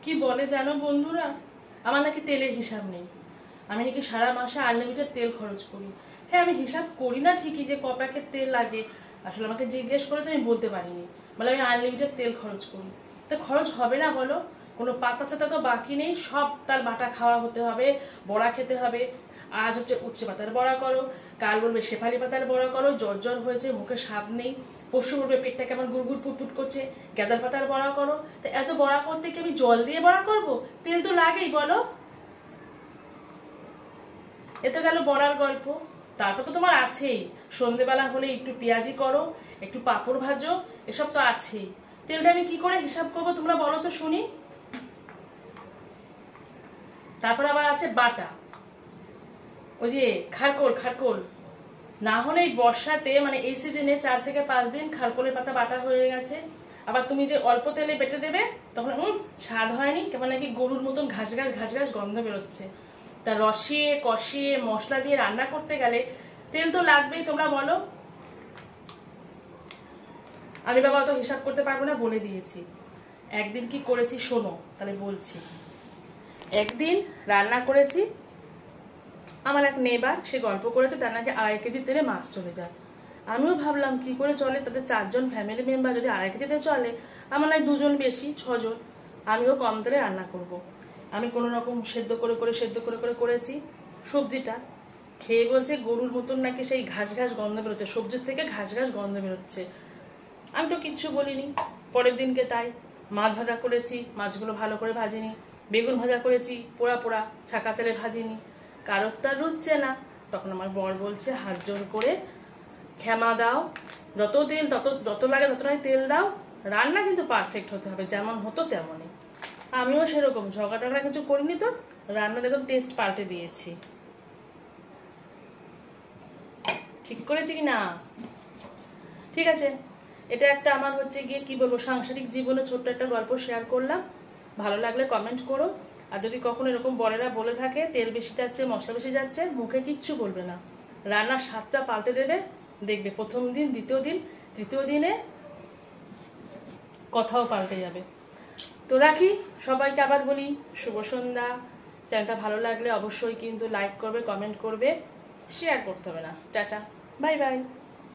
কি বলে জানো বন্ধুরা, আমার নাকি তেলের হিসাব নেই। আমি নাকি সারা মাসে আনলিমিটেড তেল খরচ করি। হ্যাঁ, আমি হিসাব করি না ঠিকই যে ক প্যাকেট তেল লাগে। আসলে আমাকে জিজ্ঞেস করেছে, আমি বলতে পারিনি। বলে আমি আনলিমিটেড তেল খরচ করি। তা খরচ হবে না বলো? কোনো পাতা ছাতা তো বাকি নেই, সব তার বাটা খাওয়া হতে হবে, বড়া খেতে হবে। আজ হচ্ছে উচ্ছে পাতার বড়া করো, কাল বলবে শেফালি পাতার বড়া করো, জ্বর জ্বর হয়েছে, মুখে স্বাদ নেই, পরশু বলবে পেটটা কেমন গুড়গুড় পুটপুট করছে, গাঁদার পাতার বড়া করো। তা এত বড়া করতে কি আমি জল দিয়ে বড়া করব? তেল তো লাগেই বলো। এ তো গেল বড়ার গল্প। তারপর তো তোমার আছেই, সন্ধেবেলা হলে একটু পেঁয়াজি করো, একটু পাঁপড় ভাজো, এসব তো আছেই। তেলটা আমি কি করে হিসাব করবো তোমরা বলো তো শুনি। তারপর আবার আছে বাটা, ওই যে খারকোল খারকোল। না হলে এই বর্ষাতে মানে এই সিজনে 4 থেকে 5 দিন খারকোলের পাতা বাটা হয়ে গেছে। আবার তুমি যে অল্প তেলে বেটে দেবে, তখন স্বাদ হয়নি, কেমন নাকি গরুর মতন ঘাস ঘাস ঘাস ঘাস গন্ধ বেরোচ্ছে। তা রসিয়ে কষিয়ে মশলা দিয়ে রান্না করতে গেলে তেল তো লাগবেই, তোমরা বলো। আমি বাবা অত হিসাব করতে পারবো না, বলে দিয়েছি। একদিন কি করেছি শোনো, তাহলে বলছি। একদিন রান্না করেছি, আমার এক নেবার সে গল্প করেছে তার নাকি 2.5 কেজি তেলে মাছ চলে যায়। আমিও ভাবলাম কি করে চলে, তাদের 4 জন ফ্যামিলি মেম্বার যদি 2.5 কেজিতে চলে, আমার নয় 2 জন বেশি, 6 জন। আমিও কম তেলে রান্না করব। আমি কোনো রকম সেদ্ধ করে করে করেছি সবজিটা। খেয়ে বলছে গরুর মতন নাকি সেই ঘাস ঘাস গন্ধ বেরোচ্ছে, সবজির থেকে ঘাস ঘাস গন্ধ বেরোচ্ছে। আমি তো কিচ্ছু বলিনি। পরের দিনকে তাই মাছ ভাজা করেছি, মাছগুলো ভালো করে ভাজিনি। বেগুন ভাজা করেছি, পোড়া পোড়া, ছাকা তেলে ভাজিনি। কারোর তা রুচ্ছে না। তখন আমার বর বলছে হাত জোর করে, ক্ষমা দাও, যত তেল যত লাগে ততটাই তেল দাও, রান্না কিন্তু পারফেক্ট হতে হবে, যেমন হতো তেমনই। আমিও সেরকম ঝগড়া টগড়া কিছু করিনি, তো রান্নার একদম টেস্ট পাল্টে দিয়েছি। ঠিক করেছি কি না? ঠিক আছে, এটা একটা আমার হচ্ছে গিয়ে কি বলবো, সাংসারিক জীবনে ছোট্ট একটা গল্প শেয়ার করলাম। ভালো লাগলে কমেন্ট করো। আর যদি কখনো এরকম বড়েরা বলে থাকে তেল বেশি যাচ্ছে, মশলা বেশি যাচ্ছে, মুখে কিচ্ছু বলবে না, রান্নার স্বাদটা পাল্টে দেবে। দেখবে প্রথম দিন, দ্বিতীয় দিন, তৃতীয় দিনে কথাও পাল্টে যাবে। তো রাখি, সবাইকে আবার বলি শুভ সন্ধ্যা। চ্যানেলটা ভালো লাগলে অবশ্যই কিন্তু লাইক করবে, কমেন্ট করবে, শেয়ার করতে হবে না। Tata, bye bye.